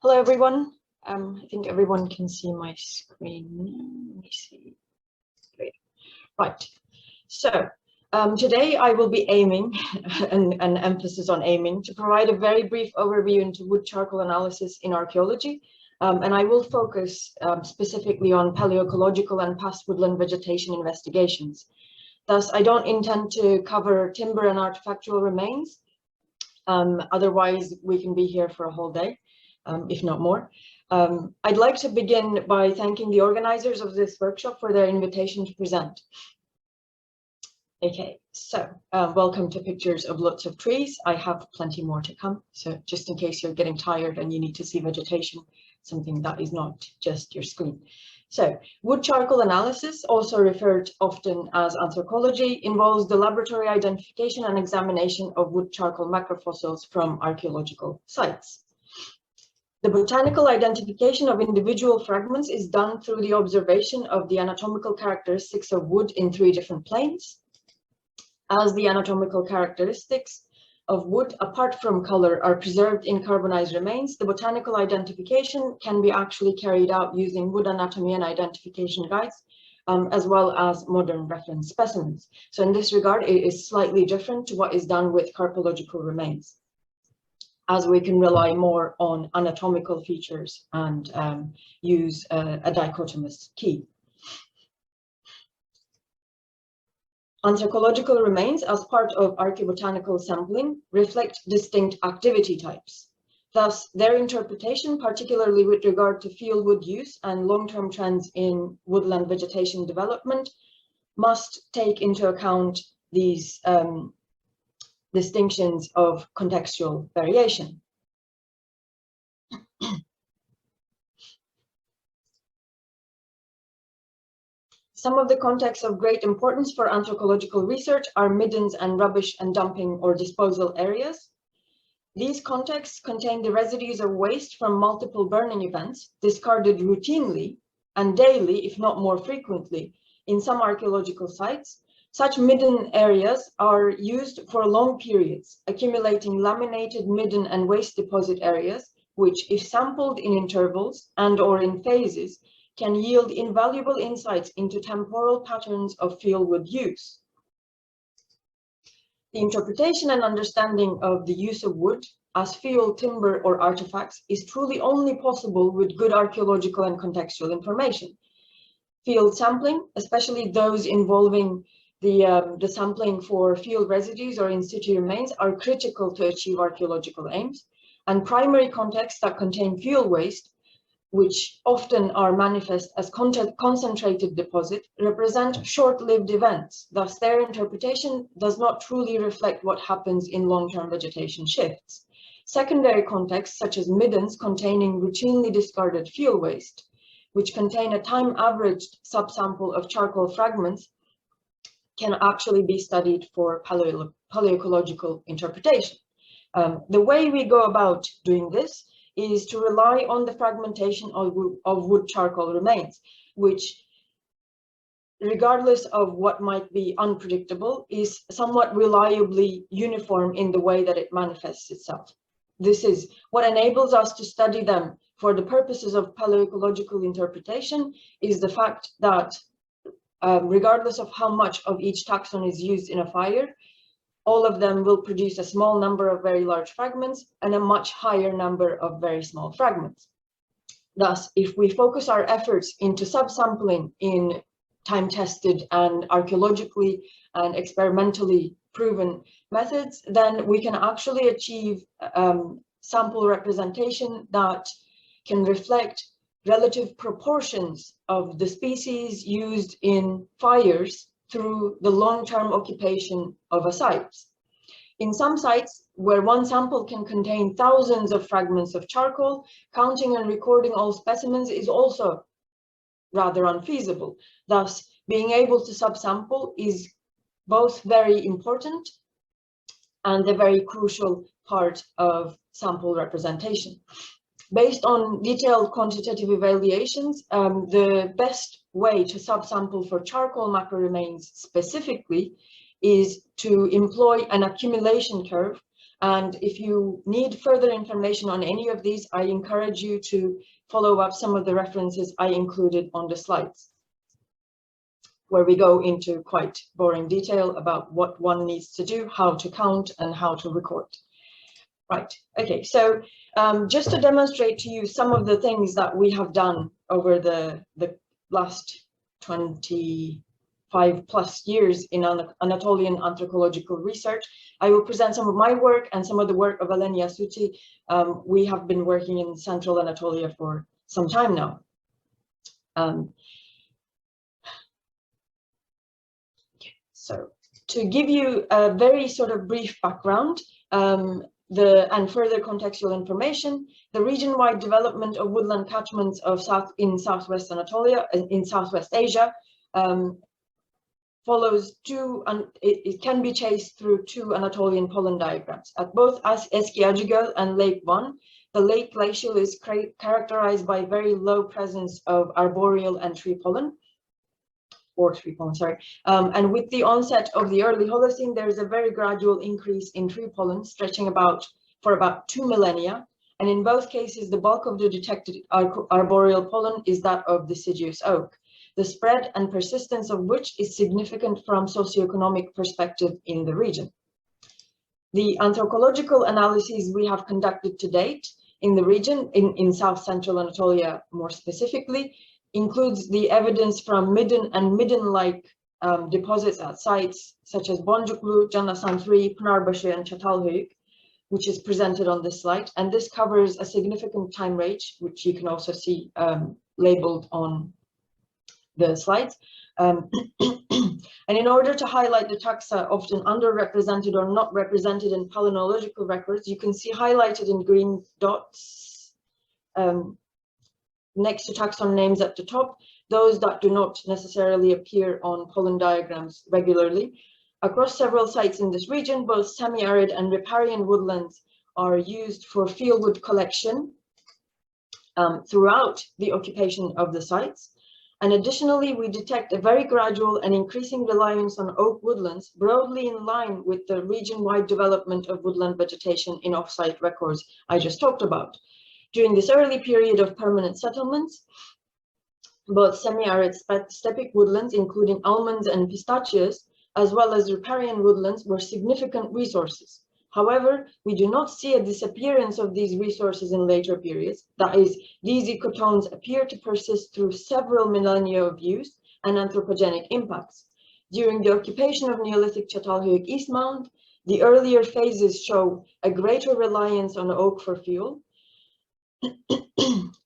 Hello, everyone. I think everyone can see my screen. Let me see. Great. Right. So today I will be aiming, an emphasis on aiming, to provide a very brief overview into wood charcoal analysis in archaeology. And I will focus specifically on paleoecological and past woodland vegetation investigations. Thus, I don't intend to cover timber and artifactual remains. Otherwise, we can be here for a whole day. If not more. I'd like to begin by thanking the organizers of this workshop for their invitation to present. Okay, so welcome to Pictures of Lots of Trees. I have plenty more to come, so just in case you're getting tired and you need to see vegetation, something that is not just your screen. So, wood charcoal analysis, also referred often as anthropology, involves the laboratory identification and examination of wood charcoal macrofossils from archaeological sites. The botanical identification of individual fragments is done through the observation of the anatomical characteristics of wood in 3 different planes. As the anatomical characteristics of wood, apart from color, are preserved in carbonized remains, the botanical identification can be actually carried out using wood anatomy and identification guides, as well as modern reference specimens. So in this regard, it is slightly different to what is done with carpological remains, as we can rely more on anatomical features and use a dichotomous key. Anthropological remains, as part of archaeobotanical sampling, reflect distinct activity types. Thus, their interpretation, particularly with regard to fieldwood use and long-term trends in woodland vegetation development, must take into account these distinctions of contextual variation. Some of the contexts of great importance for anthropological research are middens and rubbish and dumping or disposal areas. These contexts contain the residues of waste from multiple burning events discarded routinely and daily, if not more frequently, in some archaeological sites. Such midden areas are used for long periods, accumulating laminated midden and waste deposit areas, which, if sampled in intervals and/or in phases, can yield invaluable insights into temporal patterns of fieldwood use. The interpretation and understanding of the use of wood as field, timber, or artifacts is truly only possible with good archaeological and contextual information. Field sampling, especially those involving the sampling for field residues or in situ remains, are critical to achieve archaeological aims, and primary contexts that contain field waste, which often are manifest as concentrated deposit, represent short-lived events. Thus, their interpretation does not truly reflect what happens in long-term vegetation shifts. Secondary contexts, such as middens containing routinely discarded field waste, which contain a time-averaged subsample of charcoal fragments, can actually be studied for paleoecological interpretation. The way we go about doing this is to rely on the fragmentation of wood charcoal remains, which, regardless of what might be unpredictable, is somewhat reliably uniform in the way that it manifests itself. This is what enables us to study them for the purposes of paleoecological interpretation, is the fact that regardless of how much of each taxon is used in a fire, all of them will produce a small number of very large fragments and a much higher number of very small fragments. Thus, if we focus our efforts into subsampling in time-tested and archaeologically and experimentally proven methods, then we can actually achieve sample representation that can reflect relative proportions of the species used in fires through the long-term occupation of a site. In some sites, where one sample can contain thousands of fragments of charcoal, counting and recording all specimens is also rather unfeasible. Thus, being able to subsample is both very important and a very crucial part of sample representation. Based on detailed quantitative evaluations, the best way to subsample for charcoal macro remains specifically is to employ an accumulation curve And if you need further information on any of these, I encourage you to follow up some of the references I included on the slides, where we go into quite boring detail about what one needs to do, how to count, and how to record. Right, okay, so just to demonstrate to you some of the things that we have done over the last 25+ years in Anatolian anthropological research, I will present some of my work and some of the work of Alenia Suti. We have been working in Central Anatolia for some time now. So to give you a very sort of brief background, and further contextual information, the region-wide development of woodland catchments of Southwest Anatolia, in Southwest Asia, follows two, and it can be traced through two Anatolian pollen diagrams. At both Eski Acıgöl and Lake Van, the lake glacial is characterized by very low presence of arboreal and tree pollen. And with the onset of the early Holocene, there is a very gradual increase in tree pollen stretching for about 2 millennia. And in both cases, the bulk of the detected arboreal pollen is that of deciduous oak, the spread and persistence of which is significant from socioeconomic perspective in the region. The anthropological analyses we have conducted to date in the region, in South Central Anatolia more specifically, includes the evidence from midden and midden-like deposits at sites such as Boncuklu, Canhasan 3, Pınarbaşı, and Çatalhöyük, which is presented on this slide. And this covers a significant time range, which you can also see labeled on the slides. And in order to highlight the taxa often underrepresented or not represented in palynological records, you can see highlighted in green dots next to taxon names at the top, those that do not necessarily appear on pollen diagrams regularly. Across several sites in this region, both semi-arid and riparian woodlands are used for fieldwood collection throughout the occupation of the sites. And additionally, we detect a very gradual and increasing reliance on oak woodlands, broadly in line with the region-wide development of woodland vegetation in off-site records I just talked about. During this early period of permanent settlements, both semi-arid steppe woodlands, including almonds and pistachios, as well as riparian woodlands, were significant resources. However, we do not see a disappearance of these resources in later periods. That is, these ecotones appear to persist through several millennia of use and anthropogenic impacts. During the occupation of Neolithic Çatalhöyük East Mound, the earlier phases show a greater reliance on oak for fuel,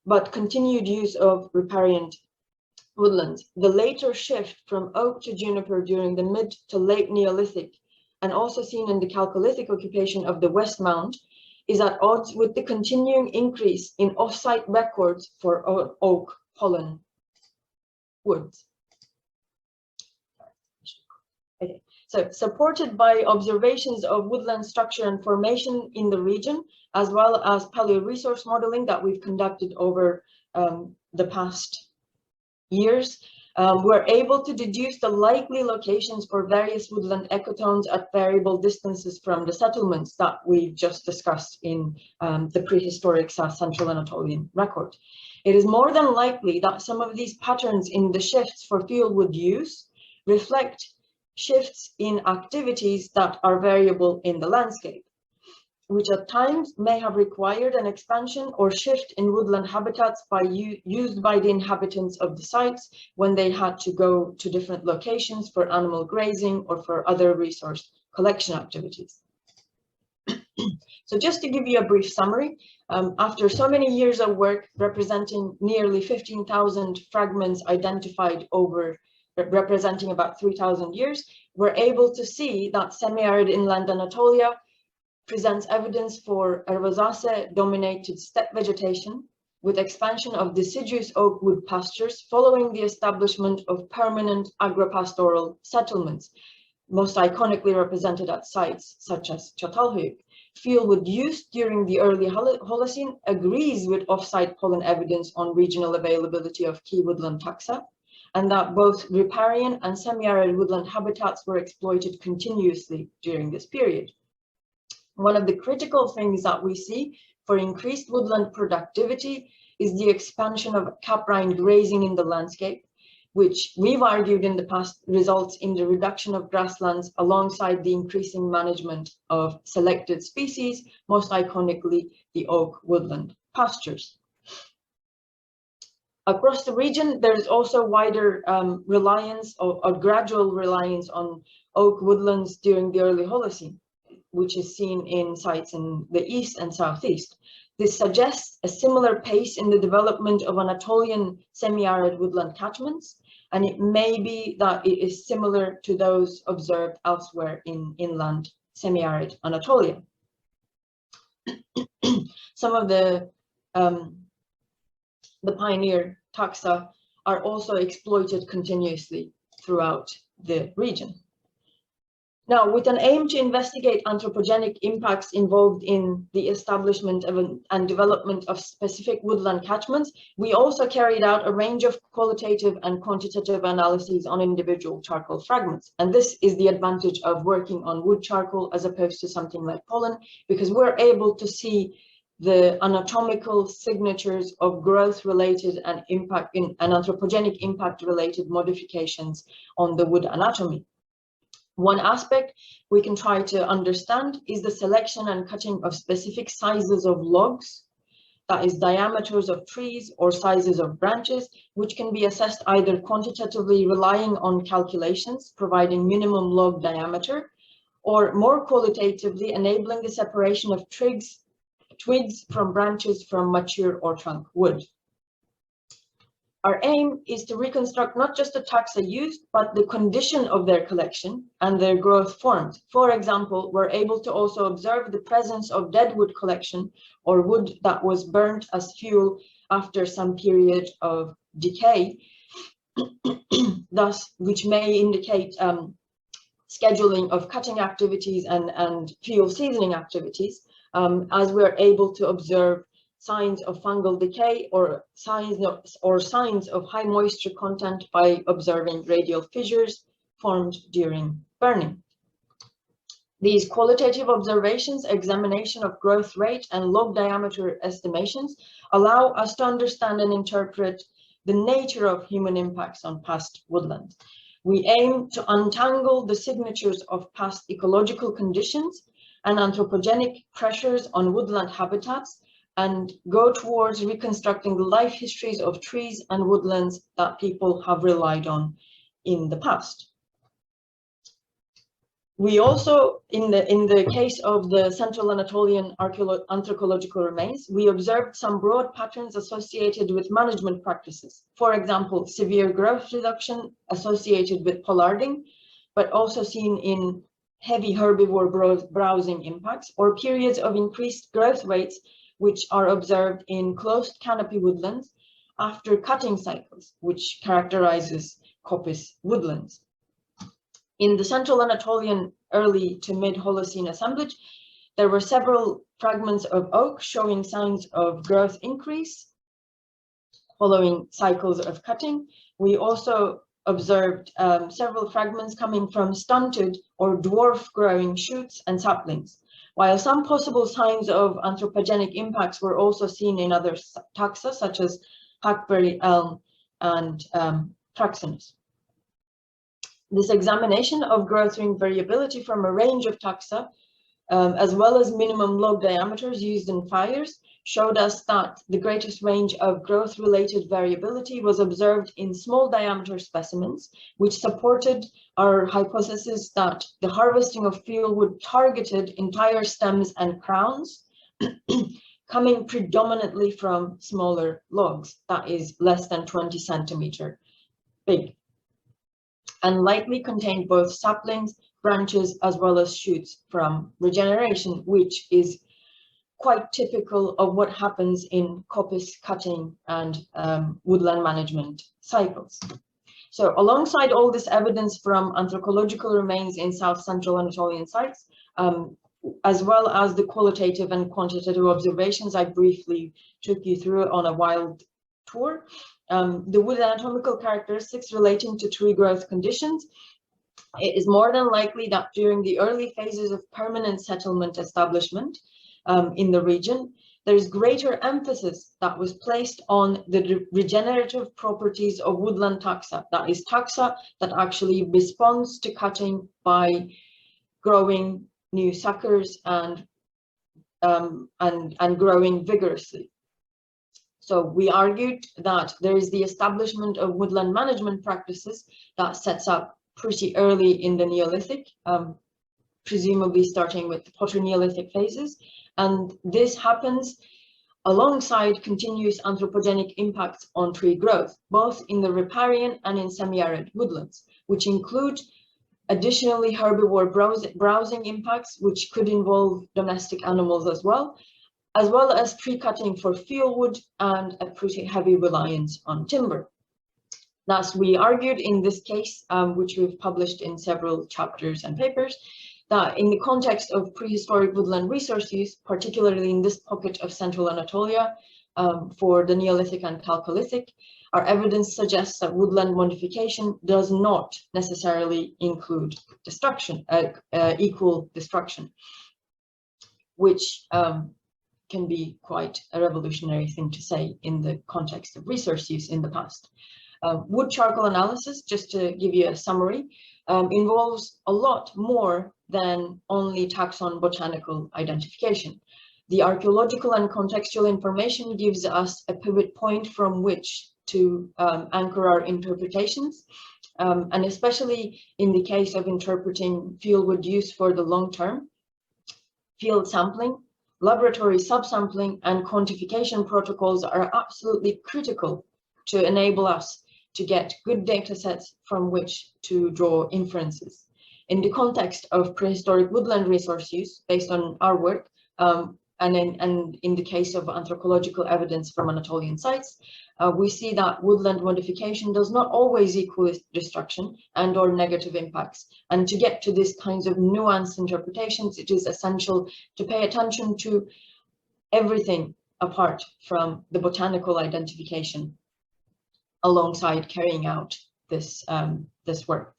but continued use of riparian woodlands. The later shift from oak to juniper during the mid to late Neolithic, and also seen in the Chalcolithic occupation of the West Mound, is at odds with the continuing increase in off-site records for oak pollen woods. Okay. So, supported by observations of woodland structure and formation in the region, as well as paleo-resource modeling that we've conducted over the past years, we're able to deduce the likely locations for various woodland ecotones at variable distances from the settlements that we've just discussed in the prehistoric South Central Anatolian record. It is more than likely that some of these patterns in the shifts for fieldwood use reflect shifts in activities that are variable in the landscape, which at times may have required an expansion or shift in woodland habitats used by the inhabitants of the sites when they had to go to different locations for animal grazing or for other resource collection activities. So just to give you a brief summary, after so many years of work representing nearly 15,000 fragments identified over representing about 3,000 years, we're able to see that semi-arid inland Anatolia presents evidence for a rosaceae-dominated steppe vegetation with expansion of deciduous oak wood pastures following the establishment of permanent agropastoral settlements, most iconically represented at sites such as Çatalhöyük. Fieldwood use during the early Holocene agrees with off-site pollen evidence on regional availability of key woodland taxa, and that both riparian and semi-arid woodland habitats were exploited continuously during this period. One of the critical things that we see for increased woodland productivity is the expansion of caprine grazing in the landscape, which we've argued in the past results in the reduction of grasslands alongside the increasing management of selected species, most iconically the oak woodland pastures. Across the region, there is also wider reliance or gradual reliance on oak woodlands during the early Holocene, which is seen in sites in the east and southeast. This suggests a similar pace in the development of Anatolian semi-arid woodland catchments, and it may be that it is similar to those observed elsewhere in inland semi-arid Anatolia. Some of the pioneer taxa are also exploited continuously throughout the region. Now, with an aim to investigate anthropogenic impacts involved in the establishment of and development of specific woodland catchments, we also carried out a range of qualitative and quantitative analyses on individual charcoal fragments. And this is the advantage of working on wood charcoal as opposed to something like pollen, because we're able to see the anatomical signatures of growth-related and impact in and anthropogenic impact-related modifications on the wood anatomy. One aspect we can try to understand is the selection and cutting of specific sizes of logs, that is diameters of trees or sizes of branches, which can be assessed either quantitatively relying on calculations providing minimum log diameter, or more qualitatively enabling the separation of twigs from branches from mature or trunk wood. Our aim is to reconstruct not just the taxa used, but the condition of their collection and their growth forms. For example, we're able to also observe the presence of dead wood collection or wood that was burnt as fuel after some period of decay, thus, which may indicate scheduling of cutting activities and fuel seasoning activities, as we're able to observe signs of fungal decay or signs of high moisture content by observing radial fissures formed during burning. These qualitative observations, examination of growth rate, and log diameter estimations allow us to understand and interpret the nature of human impacts on past woodland. We aim to untangle the signatures of past ecological conditions and anthropogenic pressures on woodland habitats, and go towards reconstructing the life histories of trees and woodlands that people have relied on in the past. We also, in the case of the Central Anatolian anthropological remains, we observed some broad patterns associated with management practices. For example, severe growth reduction associated with pollarding, but also seen in heavy herbivore browsing impacts, or periods of increased growth rates which are observed in closed canopy woodlands after cutting cycles, which characterizes coppice woodlands. In the Central Anatolian early to mid-Holocene assemblage, there were several fragments of oak showing signs of growth increase following cycles of cutting. We also observed several fragments coming from stunted or dwarf growing shoots and saplings, while some possible signs of anthropogenic impacts were also seen in other taxa, such as hackberry elm and Fraxinus. This examination of growth ring variability from a range of taxa, as well as minimum log diameters used in fires, showed us that the greatest range of growth-related variability was observed in small diameter specimens, which supported our hypothesis that the harvesting of fuel wood targeted entire stems and crowns, coming predominantly from smaller logs, that is less than 20 centimeter big, and likely contained both saplings, branches, as well as shoots from regeneration, which is quite typical of what happens in coppice cutting and woodland management cycles. So alongside all this evidence from anthropological remains in South Central Anatolian sites, as well as the qualitative and quantitative observations I briefly took you through on a wild tour, the wood anatomical characteristics relating to tree growth conditions It is more than likely that during the early phases of permanent settlement establishment in the region, there is greater emphasis that was placed on the regenerative properties of woodland taxa. That is taxa that actually responds to cutting by growing new suckers and growing vigorously. So we argued that there is the establishment of woodland management practices that sets up pretty early in the Neolithic, presumably starting with the Proto-Neolithic phases. And this happens alongside continuous anthropogenic impacts on tree growth, both in the riparian and in semi-arid woodlands, which include additionally herbivore browsing impacts, which could involve domestic animals as well as tree cutting for fuelwood and a pretty heavy reliance on timber. Thus, we argued in this case, which we've published in several chapters and papers, that in the context of prehistoric woodland resource use, particularly in this pocket of central Anatolia for the Neolithic and Chalcolithic, our evidence suggests that woodland modification does not necessarily include destruction, equal destruction, which can be quite a revolutionary thing to say in the context of resource use in the past. Wood charcoal analysis, just to give you a summary, involves a lot more than only taxon botanical identification. The archaeological and contextual information gives us a pivot point from which to anchor our interpretations, and especially in the case of interpreting fieldwood use for the long term, field sampling, laboratory subsampling, and quantification protocols are absolutely critical to enable us to get good data sets from which to draw inferences. In the context of prehistoric woodland resource use, based on our work, and in the case of anthropological evidence from Anatolian sites, we see that woodland modification does not always equal destruction and or negative impacts. And to get to these kinds of nuanced interpretations, it is essential to pay attention to everything apart from the botanical identification alongside carrying out this, this work.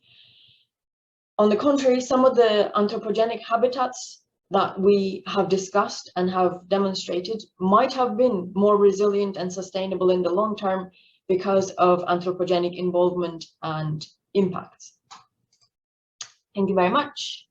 On the contrary, some of the anthropogenic habitats that we have discussed and have demonstrated might have been more resilient and sustainable in the long term because of anthropogenic involvement and impacts. Thank you very much.